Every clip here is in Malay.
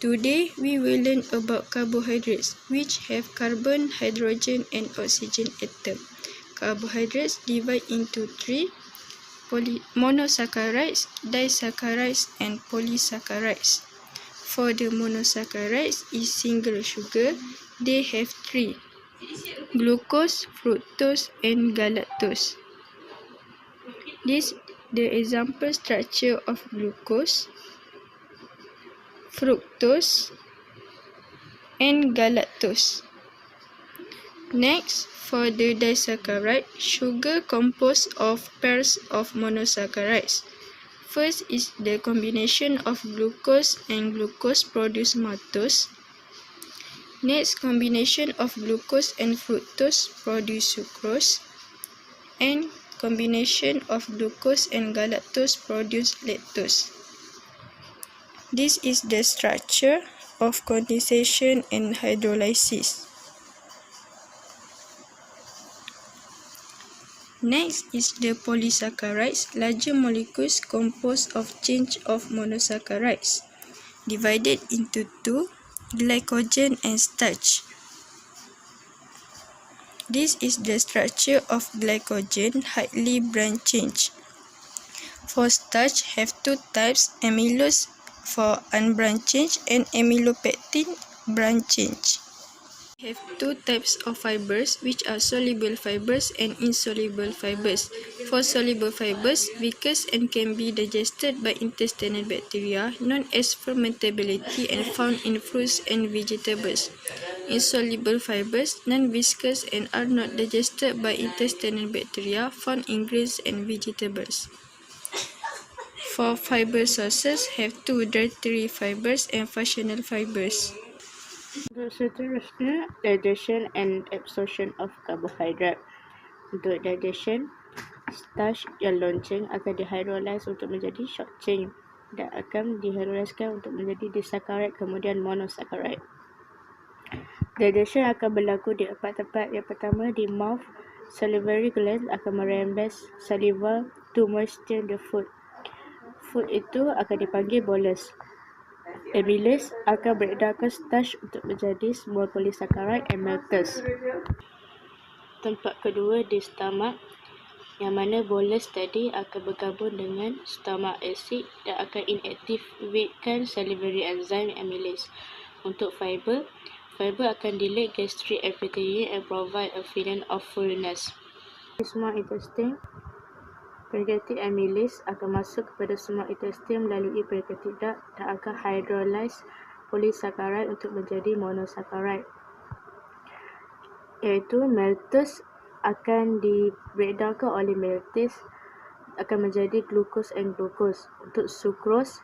Today, we will learn about carbohydrates, which have carbon, hydrogen, and oxygen atom. Carbohydrates divide into three: monosaccharides, disaccharides, and polysaccharides. For the monosaccharides is single sugar. They have three: glucose, fructose, and galactose. This is the example structure of glucose, fructose, and galactose. Next, for the disaccharide, sugar composed of pairs of monosaccharides. First is the combination of glucose and glucose produce maltose. Next, combination of glucose and fructose produce sucrose. And combination of glucose and galactose produce lactose. This is the structure of condensation and hydrolysis. Next is the polysaccharides, larger molecules composed of chain of monosaccharides, divided into two: glycogen and starch. This is the structure of glycogen, highly branched. For starch, have two types: amylose for unbranched and amylopectin branched. Have two types of fibers, which are soluble fibers and insoluble fibers. For soluble fibers, viscous and can be digested by intestinal bacteria, known as fermentability, and found in fruits and vegetables. Insoluble fibers, non-viscous and are not digested by intestinal bacteria, found in grains and vegetables. For fiber sources, have two: dietary fibers and functional fibers. Seterusnya, digestion and absorption of carbohydrate. Untuk digestion, starch yang lonceng akan dihydrolyze untuk menjadi short chain dan akan dihydrolyskan untuk menjadi disaccharide, kemudian monosaccharide. Digestion akan berlaku di 4 tempat. Yang pertama, di mouth. Salivary gland akan merembes saliva to moisten the food. Food itu akan dipanggil bolus. Amylase akan beredarkan starch untuk menjadi small polysaccharide and maltose. Tempat kedua di stomach, yang mana bolus tadi akan bergabung dengan stomach acid dan akan inactivatekan salivary enzyme amylase. Untuk fiber akan dilate gastric epithelium and provide a feeling of fullness. Di small intestine, pancreatic amylase akan masuk kepada small intestine melalui pancreatic duct dan akan hydrolyze polysaccharide untuk menjadi monosaccharide, iaitu maltose akan diberedarkan oleh maltase akan menjadi glucose and glucose. Untuk sucrose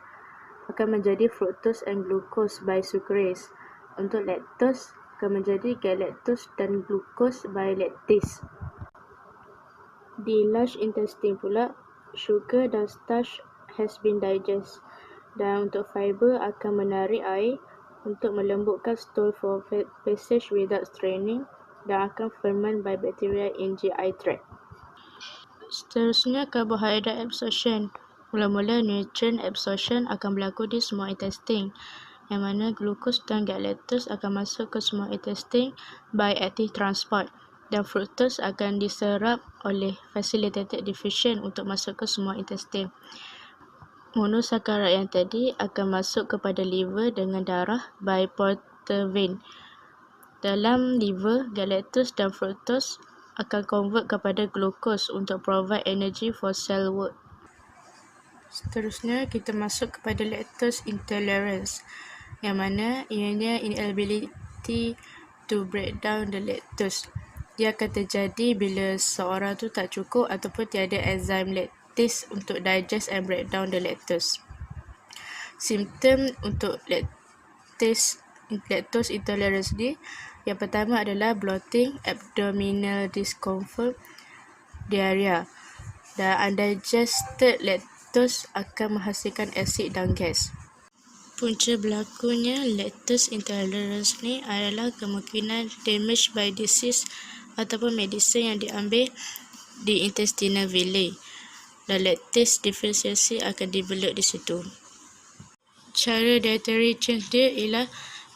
akan menjadi fructose and glucose by sucrase. Untuk lactose akan menjadi galactose dan glucose by lactase. Di large intestine pula, sugar dan starch has been digested, dan untuk fiber akan menarik air untuk melembutkan stool for passage without straining dan akan ferment by bacteria in GI tract. Seterusnya, carbohydrate absorption. Mula-mula nutrient absorption akan berlaku di small intestine, yang mana glucose dan galactose akan masuk ke small intestine by active transport, dan fructose akan diserap oleh facilitated diffusion untuk masuk ke small intestine. Monosaccharide yang tadi akan masuk kepada liver dengan darah by portal vein. Dalam liver, galactose dan fructose akan convert kepada glucose untuk provide energy for cell work. Seterusnya, kita masuk kepada lactose intolerance, yang mana ianya inability to break down the lactose. Dia akan terjadi bila seorang tu tak cukup ataupun tiada enzim lactase untuk digest and break down the lactose. Simptom untuk lactose intolerance ni, yang pertama adalah bloating, abdominal discomfort, diarrhea, dan undigested lactose akan menghasilkan asid dan gas. Punca berlakunya lactose intolerance ni adalah kemungkinan damage by disease ataupun medicine yang diambil di intestinal villi, dan lactase deficiency akan develop di situ. cara dietary change dia ialah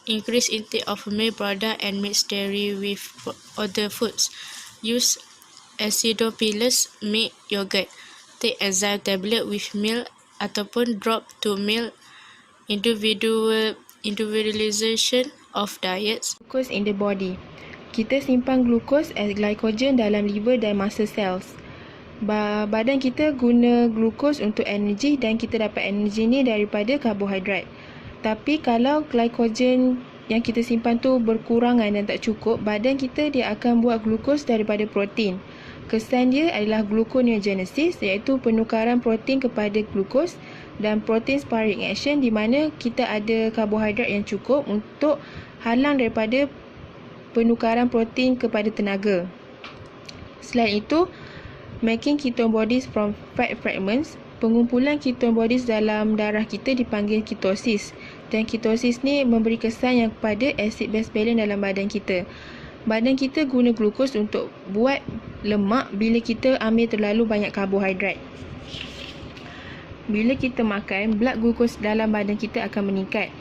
increase intake of milk product and mixed dairy with other foods. Use acidophilus milk yogurt. Take enzyme tablet with milk ataupun drop to milk. Individualization of diets. Glucose in the body. Kita simpan glukos as glycogen dalam liver dan muscle cells. Badan kita guna glukos untuk energi dan kita dapat energi ni daripada karbohidrat. Tapi kalau glycogen yang kita simpan tu berkurangan dan tak cukup, badan kita dia akan buat glukos daripada protein. Kesan dia adalah gluconeogenesis, iaitu penukaran protein kepada glukos, dan protein sparing action di mana kita ada karbohidrat yang cukup untuk halang daripada penukaran protein kepada tenaga. Selain itu, making ketone bodies from fat fragments, pengumpulan ketone bodies dalam darah kita dipanggil ketosis, dan ketosis ni memberi kesan yang kepada acid base balance dalam badan kita. Badan kita guna glukos untuk buat lemak bila kita ambil terlalu banyak karbohidrat. Bila kita makan, blood glucose dalam badan kita akan meningkat.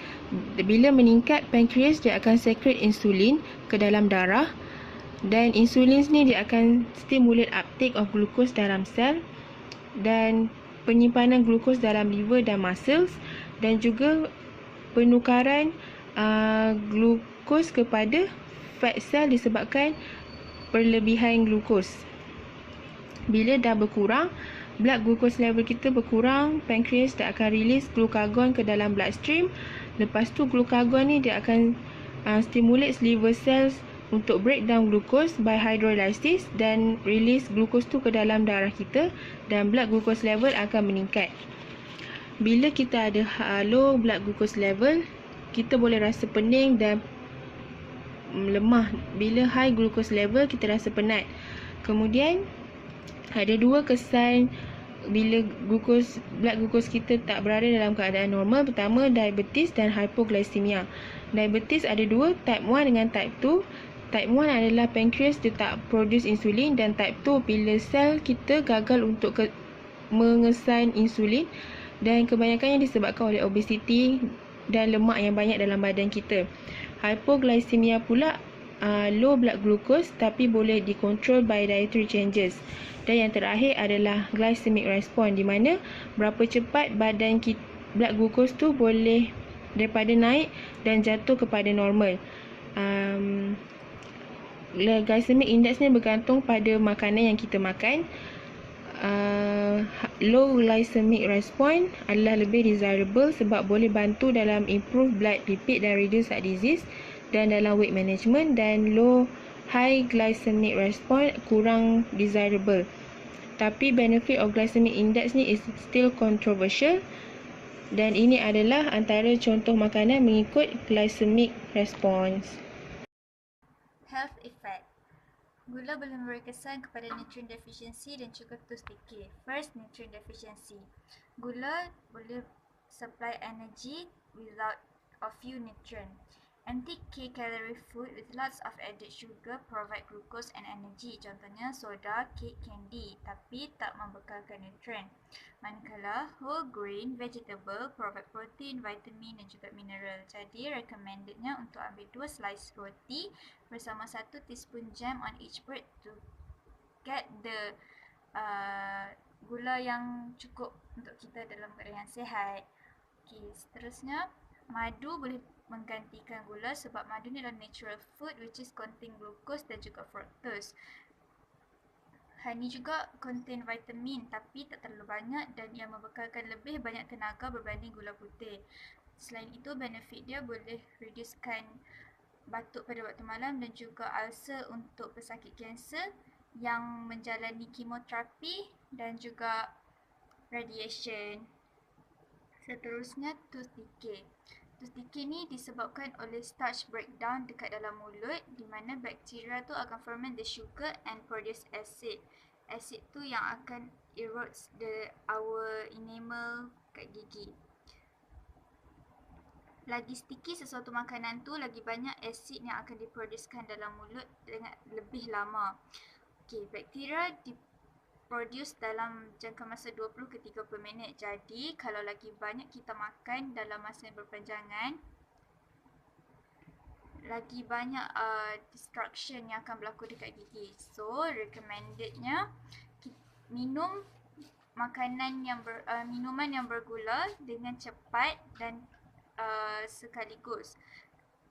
Bila meningkat, pankreas dia akan secrete insulin ke dalam darah, dan insulin ni dia akan stimulate uptake of glucose dalam sel dan penyimpanan glukos dalam liver dan muscles, dan juga penukaran glukos kepada fat cell disebabkan perlebihan glukos. Bila dah berkurang, blood glucose level kita berkurang, pankreas dia akan release glucagon ke dalam bloodstream. Lepas tu glucagon ni dia akan stimulate liver cells untuk break down glucose by hydrolysis dan release glucose tu ke dalam darah kita, dan blood glucose level akan meningkat. Bila kita ada low blood glucose level, kita boleh rasa pening dan lemah. Bila high glucose level, kita rasa penat. Kemudian ada dua kesan bila blood glucose kita tak berada dalam keadaan normal. Pertama, diabetes dan hypoglycemia. Diabetes ada dua, type 1 dengan type 2. Type 1 adalah pankreas dia tak produce insulin, dan type 2 bila sel kita gagal untuk mengesan insulin, dan kebanyakannya disebabkan oleh obesity dan lemak yang banyak dalam badan kita. Hypoglycemia pula low blood glucose tapi boleh dikontrol by dietary changes. Dan yang terakhir adalah glycemic response, di mana berapa cepat badan kita, blood glucose tu boleh daripada naik dan jatuh kepada normal. Glycemic index ni bergantung pada makanan yang kita makan. Low glycemic response adalah lebih desirable sebab boleh bantu dalam improve blood lipid dan reduce heart disease dan dalam weight management, dan high glycemic response kurang desirable. Tapi benefit of glycemic index ni is still controversial, dan ini adalah antara contoh makanan mengikut glycemic response. Health effect. Gula boleh memberi kesan kepada nutrient deficiency dan juga tooth decay. First, nutrient deficiency. Gula boleh supply energy without a few nutrients. Anti-calorie food with lots of added sugar provide glucose and energy. Contohnya soda, cake, candy, tapi tak membekalkan nutrient. Manakala whole grain vegetable provide protein, vitamin dan juga mineral. Jadi recommendednya untuk ambil 2 slice roti bersama 1 teaspoon jam on each bread to get the gula yang cukup untuk kita dalam keadaan yang sihat. Okay, seterusnya madu boleh menggantikan gula sebab madu ni adalah natural food which is contain glucose dan juga fructose. Honey juga contain vitamin tapi tak terlalu banyak dan ia membekalkan lebih banyak tenaga berbanding gula putih. Selain itu, benefit dia boleh reducekan batuk pada waktu malam dan juga ulcer untuk pesakit kanser yang menjalani kemoterapi dan juga radiation. Seterusnya, tooth decay. Tooth decay ni disebabkan oleh starch breakdown dekat dalam mulut, di mana bakteria tu akan ferment the sugar and produce acid. Acid tu yang akan erodes our enamel kat gigi. Lagi sticky sesuatu makanan tu, lagi banyak acid yang akan diproducekan dalam mulut dengan lebih lama. Okay, bakteria produce dalam jangka masa 20 ke 30 minit. Jadi, kalau lagi banyak kita makan dalam masa yang berpanjangan, lagi banyak destruction yang akan berlaku dekat gigi. So, recommendednya minum minuman yang bergula dengan cepat dan sekaligus.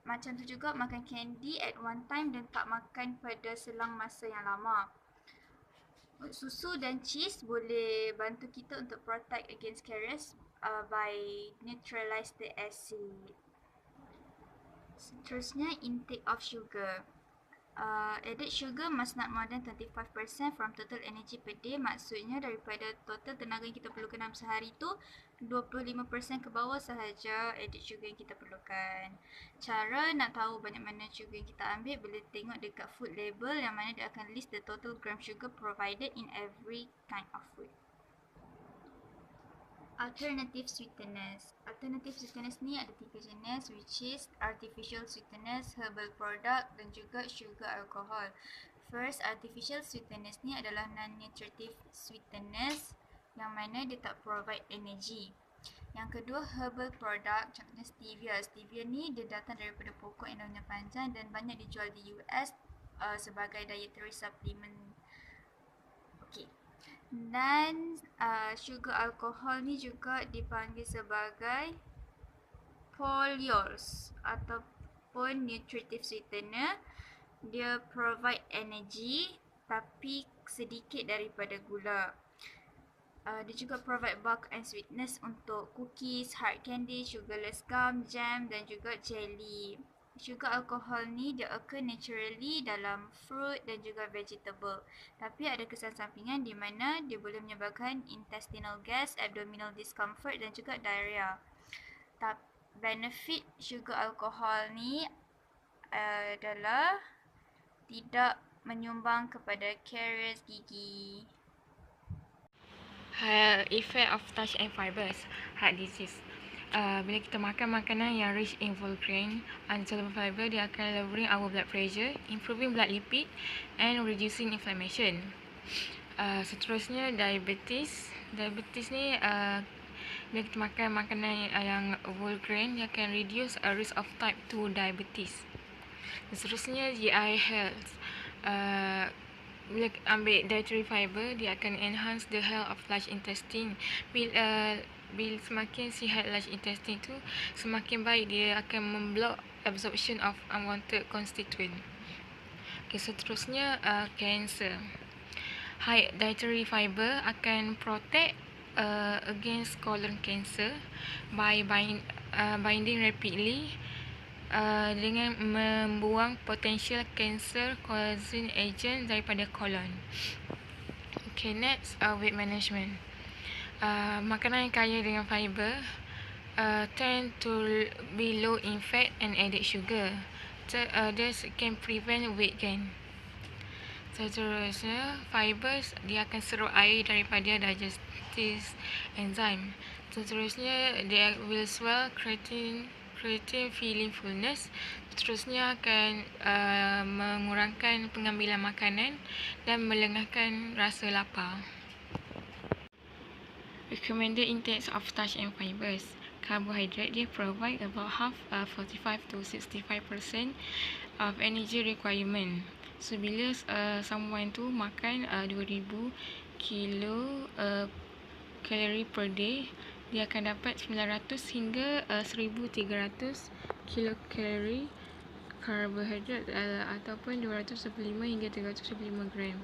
Macam tu juga makan candy at one time dan tak makan pada selang masa yang lama. Susu dan cheese boleh bantu kita untuk protect against caries by neutralize the acid. Seterusnya, intake of sugar. Added sugar must not more than 25% from total energy per day. Maksudnya daripada total tenaga yang kita perlukan dalam sehari tu 25% ke bawah sahaja added sugar yang kita perlukan. Cara nak tahu banyak mana sugar yang kita ambil boleh tengok dekat food label yang mana dia akan list the total gram sugar provided in every kind of food. Alternative sweeteners. Alternative sweeteners ni ada 3 jenis, which is artificial sweeteners, herbal product dan juga sugar alcohol. First, artificial sweeteners ni adalah non-nutritive sweeteners yang mana dia tak provide energy. Yang kedua, herbal product, contohnya stevia. Stevia ni dia datang daripada pokok yang daunnya panjang dan banyak dijual di US sebagai dietary supplement. Okay. Dan sugar alcohol ni juga dipanggil sebagai polyols ataupun nutritive sweetener. Dia provide energy tapi sedikit daripada gula. Dia juga provide bulk and sweetness untuk cookies, hard candy, sugarless gum, jam dan juga jelly. Sugar alcohol ni dia occur naturally dalam fruit dan juga vegetable. Tapi ada kesan sampingan di mana dia boleh menyebabkan intestinal gas, abdominal discomfort dan juga diarrhea. Benefit sugar alcohol ni adalah tidak menyumbang kepada caries gigi. Effect of starch and fibers, heart disease. Bila kita makan makanan yang rich in whole grain, unsoluble fiber, dia akan lowering our blood pressure, improving blood lipid and reducing inflammation. Seterusnya, diabetes. Diabetes ni bila kita makan makanan yang whole grain, dia akan reduce a risk of type 2 diabetes. Seterusnya, GI health. Bila ambil dietary fiber, dia akan enhance the health of large intestine. Bila semakin sihat large intestine tu, semakin baik dia akan memblock absorption of unwanted constituent. Okay, seterusnya cancer. High dietary fiber akan protect against colon cancer by binding rapidly dengan membuang potential cancer causing agent daripada colon. Okay, next, weight management. Makanan yang kaya dengan fiber tend to be low in fat and added sugar. This can prevent weight gain. Seterusnya, fibers dia akan serap air daripada digestive enzyme. Seterusnya, they will swell, creating feeling fullness. Seterusnya akan mengurangkan pengambilan makanan dan melengahkan rasa lapar. Recommended intakes of starch and fibers. Carbohydrate, they provide about half 45 to 65% of energy requirement. So bila someone tu makan 2000 kilo kalori per day, dia akan dapat 900 hingga 1300 kilokalori karbohidrat ataupun 225 hingga 325 gram.